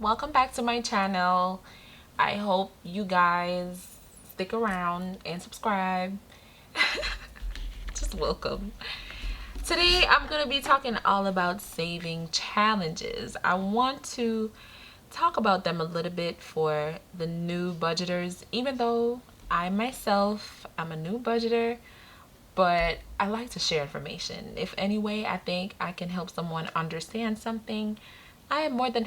welcome back to my channel. I hope you guys stick around and subscribe. Just welcome. Today I'm going to be talking all about saving challenges. I want to talk about them a little bit for the new budgeters, even though I'm a new budgeter, but I like to share information. If any way I think I can help someone understand something, I am more than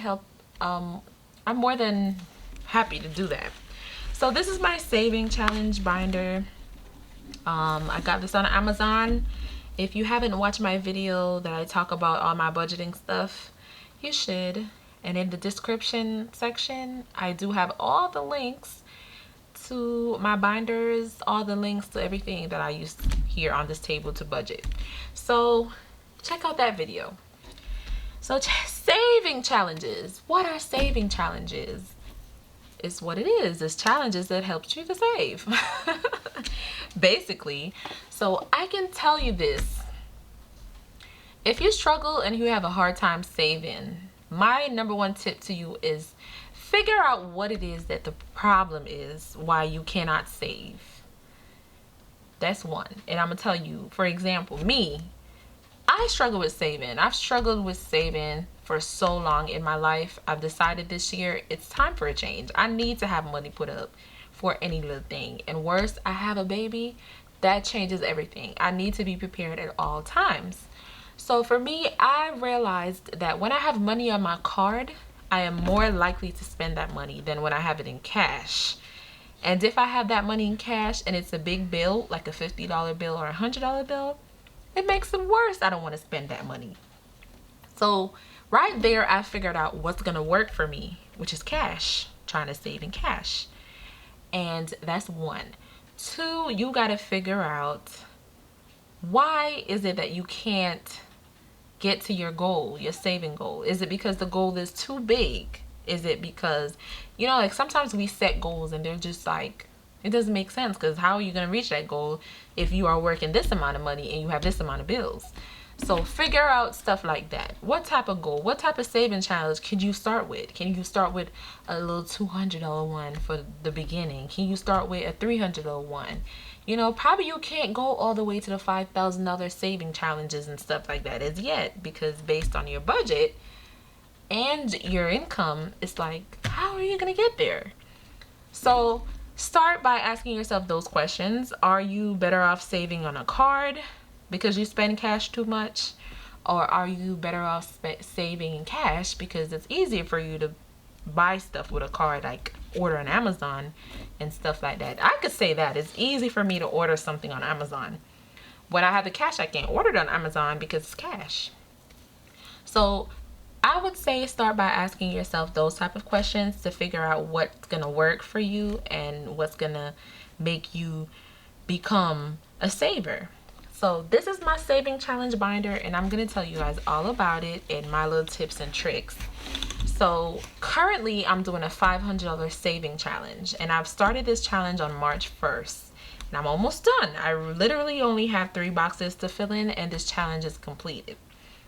I'm more than happy to do that. So this is my saving challenge binder. I got this on Amazon. If you haven't watched my video that I talk about all my budgeting stuff, you should. And in the description section, I do have all the links to my binders, all the links to everything that I use here on this table to budget. So check out that video. So saving challenges. What are saving challenges? It's what it is. It's challenges that helps you to save. Basically. So I can tell you this. If you struggle and you have a hard time saving, my number one tip to you is figure out what it is that the problem is, why you cannot save. That's one. And I'm gonna tell you, for example, me, I struggle with saving. I've struggled with saving for so long in my life. I've decided this year it's time for a change. I need to have money put up for any little thing. And worse, I have a baby. That changes everything. I need to be prepared at all times. So for me, I realized that when I have money on my card, I am more likely to spend that money than when I have it in cash. And if I have that money in cash and it's a big bill, like a $50 bill or a $100 bill, it makes it worse. I don't want to spend that money. So right there, I figured out what's going to work for me, which is cash, trying to save in cash. And that's one. Two, you got to figure out why is it that you can't get to your goal, your saving goal? Is it because the goal is too big? Is it because, you know, like sometimes we set goals and they're just like, it doesn't make sense, because how are you going to reach that goal if you are working this amount of money and you have this amount of bills? So figure out stuff like that. What type of goal, what type of saving challenge could you start with? Can you start with a little $200 one for the beginning? Can you start with a $300 one? You know, probably you can't go all the way to the $5,000 saving challenges and stuff like that as yet, because based on your budget and your income, it's like, how are you going to get there? So start by asking yourself those questions. Are you better off saving on a card because you spend cash too much? Or are you better off saving in cash because it's easier for you to buy stuff with a card, like order on Amazon and stuff like that? I could say that it's easy for me to order something on Amazon. When I have the cash, I can't order it on Amazon because it's cash. So I would say start by asking yourself those type of questions to figure out what's gonna work for you and what's gonna make you become a saver. So this is my saving challenge binder, and I'm gonna tell you guys all about it and my little tips and tricks. So currently I'm doing a $500 saving challenge, and I've started this challenge on March 1st, and I'm almost done. I literally only have 3 boxes to fill in and this challenge is completed.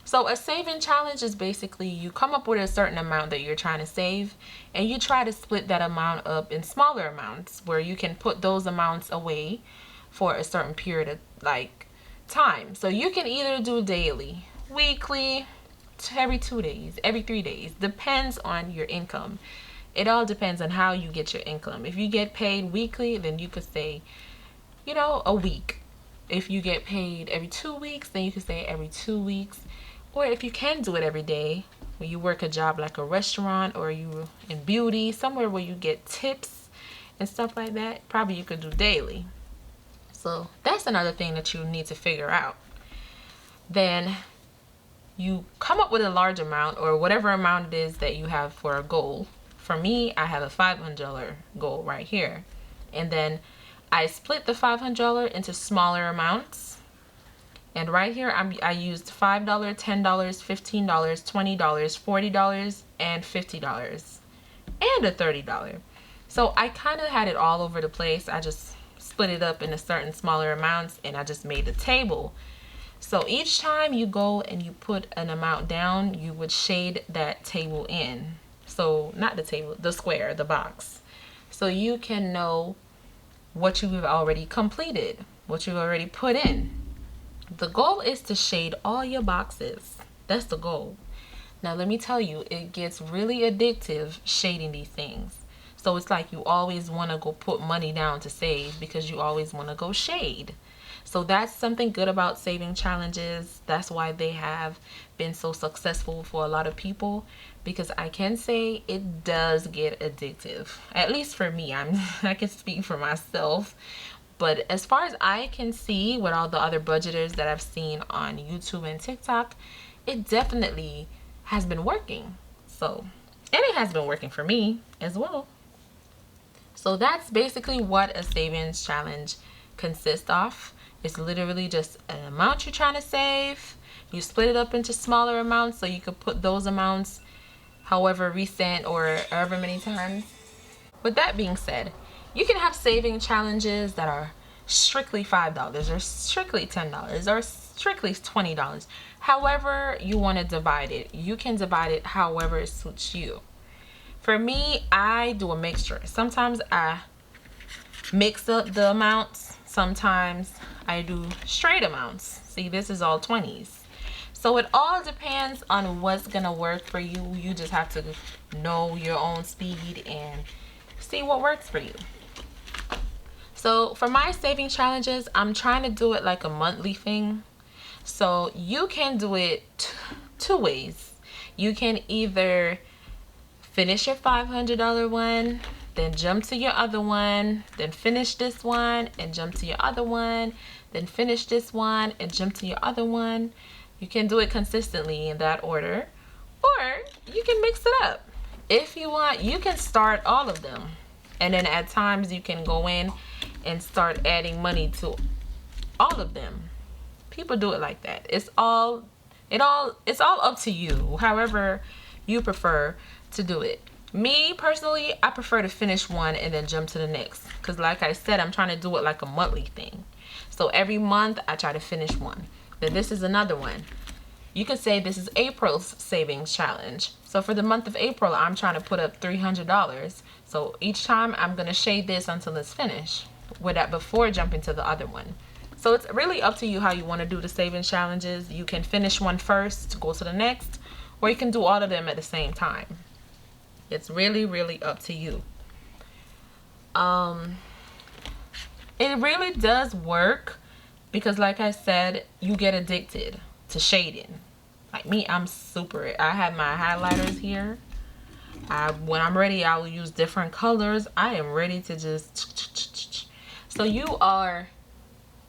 So a saving challenge is basically you come up with a certain amount that you're trying to save, and you try to split that amount up in smaller amounts where you can put those amounts away for a certain period of time. So you can either do daily, weekly, every 2 days, every 3 days, depends on your income. It all depends on how you get your income. If you get paid weekly, then you could say, you know, a week. If you get paid every 2 weeks, then you could say every 2 weeks. Or if you can do it every day, when you work a job like a restaurant or you in beauty, somewhere where you get tips and stuff like that, probably you could do daily. So that's another thing that you need to figure out. Then you come up with a large amount or whatever amount it is that you have for a goal. For me, I have a $500 goal right here. And then I split the $500 into smaller amounts. And right here, I used $5, $10, $15, $20, $40, and $50, and a $30. So I kind of had it all over the place. I just split it up into certain smaller amounts, and I just made a table. So each time you go and you put an amount down, you would shade that table in. So not the table, the square, the box. So you can know what you've already completed, what you've already put in. The goal is to shade all your boxes. That's the goal. Now let me tell you, it gets really addictive shading these things. So it's like you always want to go put money down to save because you always want to go shade. So that's something good about saving challenges. That's why they have been so successful for a lot of people, because I can say it does get addictive. At least for me, I can speak for myself. But as far as I can see with all the other budgeters that I've seen on YouTube and TikTok, it definitely has been working. So, and it has been working for me as well. So that's basically what a savings challenge consists of. It's literally just an amount you're trying to save. You split it up into smaller amounts so you could put those amounts however recent or however many times. With that being said, you can have saving challenges that are strictly $5 or strictly $10 or strictly $20. However you want to divide it, you can divide it however it suits you. For me, I do a mixture. Sometimes I mix up the amounts. Sometimes I do straight amounts. See, this is all 20s. So it all depends on what's gonna work for you. You just have to know your own speed and see what works for you. So for my saving challenges, I'm trying to do it like a monthly thing. So you can do it two ways. You can either finish your $500 one, then jump to your other one, then finish this one and jump to your other one, then finish this one and jump to your other one. You can do it consistently in that order, or you can mix it up. If you want, you can start all of them, and then at times you can go in and start adding money to all of them. People do it like that. It's all up to you, however you prefer to do it. Me personally, I prefer to finish one and then jump to the next, because like I said, I'm trying to do it like a monthly thing. So every month I try to finish one. Then this is another one. You can say this is April's savings challenge. So for the month of April, I'm trying to put up $300. So each time I'm gonna shade this until it's finished, with that before jumping to the other one. So it's really up to you how you want to do the savings challenges. You can finish one first, go to the next, or you can do all of them at the same time. It's really up to you. It really does work, because like I said, you get addicted to shading. Like me, I have my highlighters here. When I'm ready, I will use different colors. I am ready to just, so you are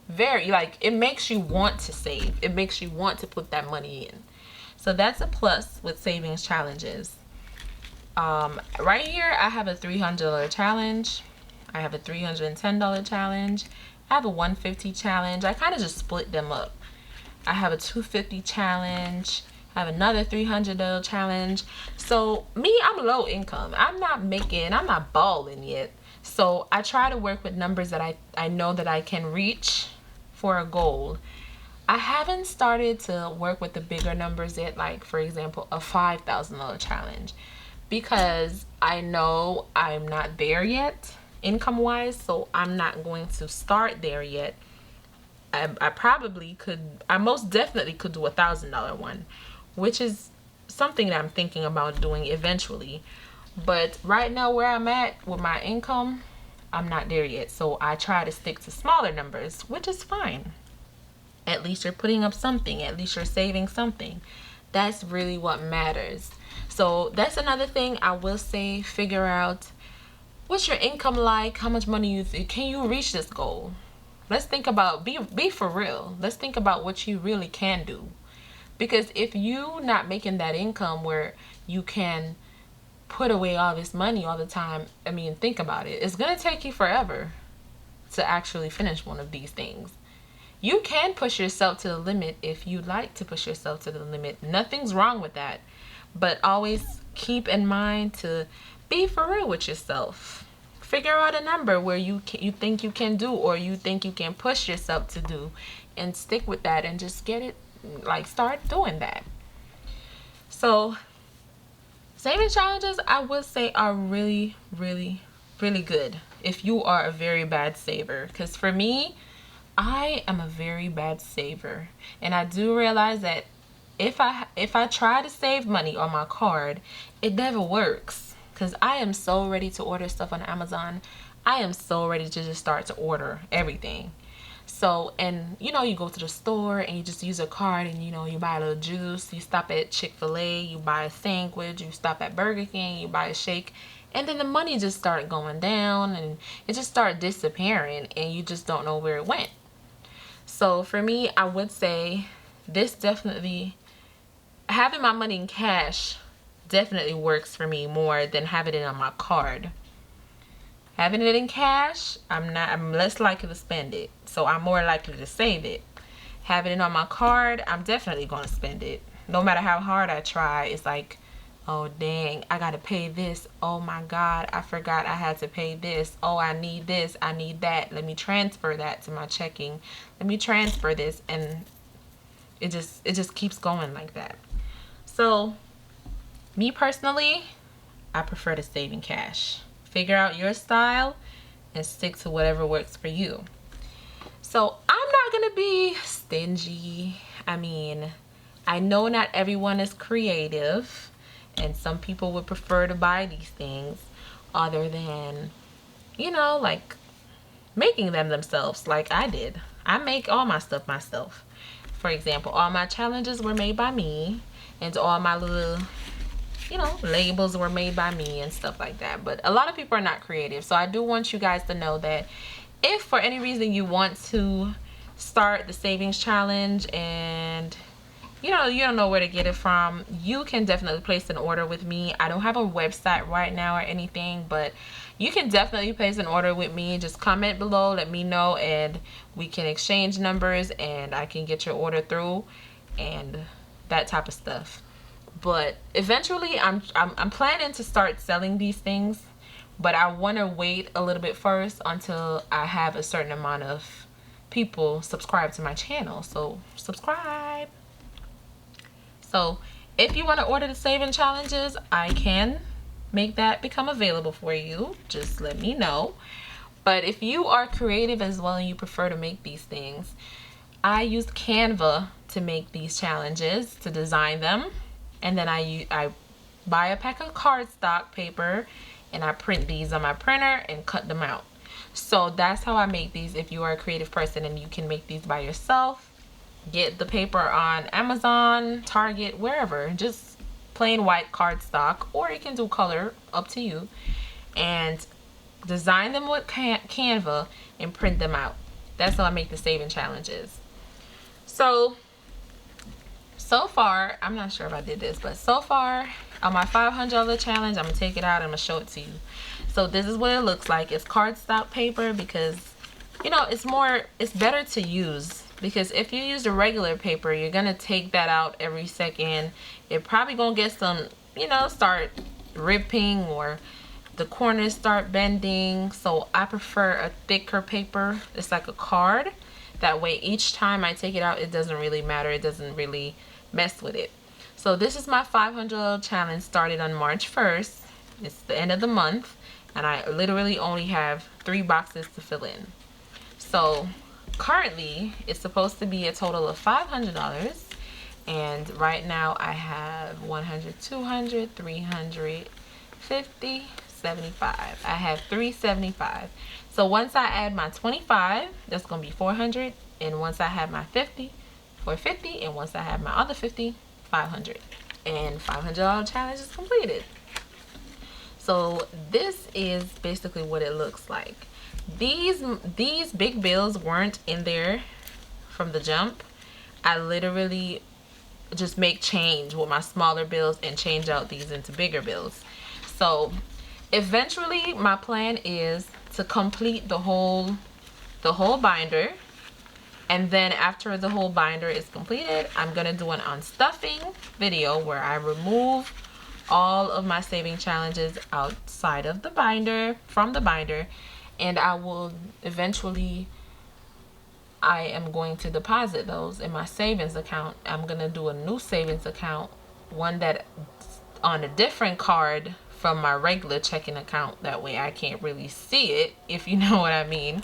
very, like, it makes you want to save. It makes you want to put that money in. So that's a plus with savings challenges. Right here, I have a $300 challenge. I have a $310 challenge. I have a $150 challenge. I kind of just split them up. I have a $250 challenge. I have another $300 challenge. So me, I'm low income. I'm not balling yet. So I try to work with numbers that I know that I can reach for a goal. I haven't started to work with the bigger numbers yet, like for example, a $5,000 challenge, because I know I'm not there yet income wise. So I'm not going to start there yet. I most definitely could do a $1,000 one, which is something that I'm thinking about doing eventually. But right now where I'm at with my income, I'm not there yet. So I try to stick to smaller numbers, which is fine. At least you're putting up something. At least you're saving something. That's really what matters. So that's another thing I will say. Figure out what's your income like, how much money can you reach this goal. Let's think about, be for real. Let's think about what you really can do. Because if you not making that income where you can put away all this money all the time, I mean, think about it. It's going to take you forever to actually finish one of these things. You can push yourself to the limit if you like to push yourself to the limit. Nothing's wrong with that. But always keep in mind to be for real with yourself. Figure out a number where you think you can do, or you think you can push yourself to do, and stick with that and just get it, like, start doing that. So Saving challenges, I would say, are really, really, really good if you are a very bad saver. Because for me, I am a very bad saver, and I do realize that if I try to save money on my card, it never works. Because I am so ready to order stuff on Amazon. I am so ready to just start to order everything. So, and you know, you go to the store and you just use a card, and you know, you buy a little juice, you stop at Chick-fil-A, you buy a sandwich, you stop at Burger King, you buy a shake, and then the money just started going down and it just started disappearing, and you just don't know where it went. So for me, I would say this definitely, having my money in cash definitely works for me more than having it on my card. Having it in cash, I'm less likely to spend it, so I'm more likely to save it. Having it on my card, I'm definitely going to spend it. No matter how hard I try, it's like, oh dang, I got to pay this. Oh my God, I forgot I had to pay this. Oh, I need this, I need that. Let me transfer that to my checking. Let me transfer this, and it just keeps going like that. So, me personally, I prefer to save in cash. Figure out your style and stick to whatever works for you. So I'm not gonna be stingy. I mean, I know not everyone is creative, and some people would prefer to buy these things other than, you know, like making them themselves like I did. I make all my stuff myself. For example, all my challenges were made by me, and all my little, you know, labels were made by me and stuff like that. But a lot of people are not creative, so I do want you guys to know that if for any reason you want to start the savings challenge and you don't know where to get it from, you can definitely place an order with me. I don't have a website right now or anything, but you can definitely place an order with me. Just comment below, let me know, and we can exchange numbers, and I can get your order through and that type of stuff. But eventually I'm planning to start selling these things, but I want to wait a little bit first until I have a certain amount of people subscribe to my channel. So subscribe. So if you want to order the saving challenges, I can make that become available for you. Just let me know. But if you are creative as well and you prefer to make these things, I use Canva to make these challenges, to design them. And then I buy a pack of cardstock paper and I print these on my printer and cut them out. So that's how I make these. If you are a creative person and you can make these by yourself, get the paper on Amazon, Target, wherever. Just plain white cardstock, or you can do color, up to you. And design them with Canva and print them out. That's how I make the saving challenges. So far, I'm not sure if I did this, but so far on my $500 challenge, I'm gonna take it out and I'm gonna show it to you. So this is what it looks like. It's cardstock paper because, you know, it's better to use, because if you use the regular paper, you're gonna take that out every second. You're probably gonna get some, you know, start ripping, or the corners start bending. So I prefer a thicker paper. It's like a card. That way each time I take it out, it doesn't really matter. It doesn't really mess with it. So this is my $500 challenge, started on March 1st. It's the end of the month, and I literally only have 3 boxes to fill in. So currently it's supposed to be a total of $500, and right now I have 100, 200, 300, 50, 75. I have 375. So once I add my 25, that's gonna be 400, and once I have my 50, 450, and once I have my other 50, 500, and $500 challenge is completed. So this is basically what it looks like. These big bills weren't in there from the jump. I literally just make change with my smaller bills and change out these into bigger bills. So eventually my plan is to complete the whole binder, and then after the whole binder is completed, I'm gonna do an unstuffing video where I remove all of my saving challenges outside of the binder, from the binder, and I will eventually, I am going to deposit those in my savings account. I'm gonna do a new savings account, one that on a different card from my regular checking account. That way I can't really see it, if you know what I mean.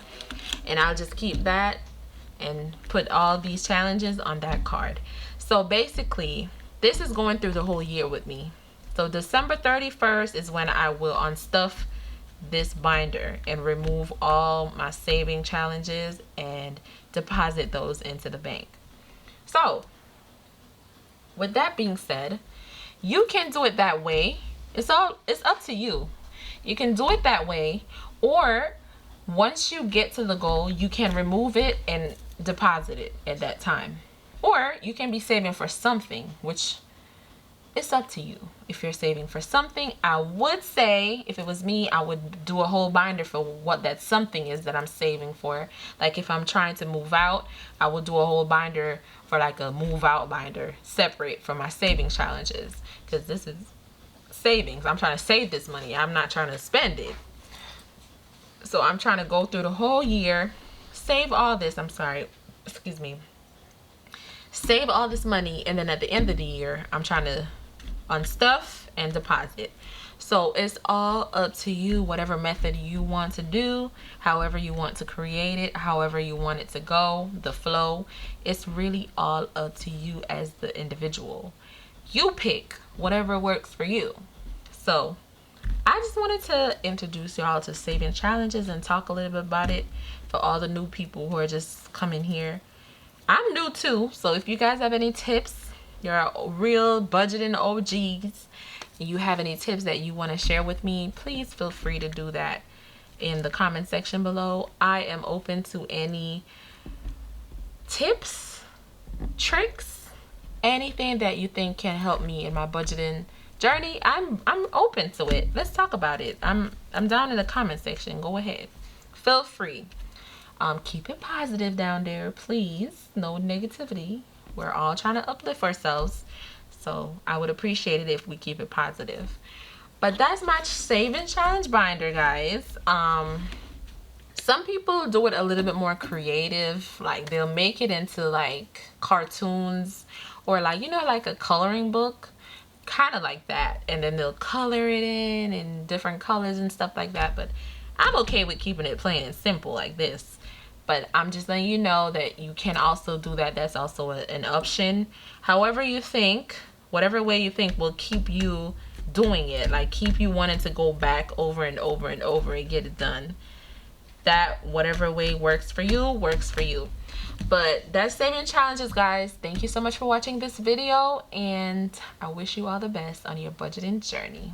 And I'll just keep that and put all these challenges on that card. So basically, this is going through the whole year with me. So December 31st is when I will unstuff this binder and remove all my saving challenges and deposit those into the bank. So with that being said, you can do it that way. It's up to you. You can do it that way, or once you get to the goal, you can remove it and deposit it at that time. Or you can be saving for something, which it's up to you. If you're saving for something, I would say, if it was me, I would do a whole binder for what that something is that I'm saving for. Like if I'm trying to move out, I would do a whole binder for like a move out binder, separate from my saving challenges, because this is savings. I'm trying to save this money. I'm not trying to spend it. So I'm trying to go through the whole year, save all this, save all this money, and then at the end of the year, I'm trying to unstuff and deposit. So it's all up to you, whatever method you want to do, however you want to create it, however you want it to go, the flow. It's really all up to you as the individual. You pick whatever works for you. So I just wanted to introduce y'all to saving challenges and talk a little bit about it for all the new people who are just coming here. I'm new too, so if you guys have any tips, you're real budgeting OGs, and you have any tips that you want to share with me, please feel free to do that in the comment section below. I am open to any tips, tricks, anything that you think can help me in my budgeting journey. I'm open to it. Let's talk about it. I'm down in the comment section. Go ahead. Feel free. Keep it positive down there, please. No negativity. We're all trying to uplift ourselves. So I would appreciate it if we keep it positive. But that's my saving challenge binder, guys. Some people do it a little bit more creative. Like they'll make it into like cartoons or like, you know, like a coloring book. Kind of like that. And then they'll color it in different colors and stuff like that. But I'm okay with keeping it plain and simple like this. But I'm just letting you know that you can also do that. That's also an option. However you think, whatever way you think will keep you doing it. Like keep you wanting to go back over and over and over and get it done. That whatever way works for you, works for you. But that's saving challenges, guys. Thank you so much for watching this video. And I wish you all the best on your budgeting journey.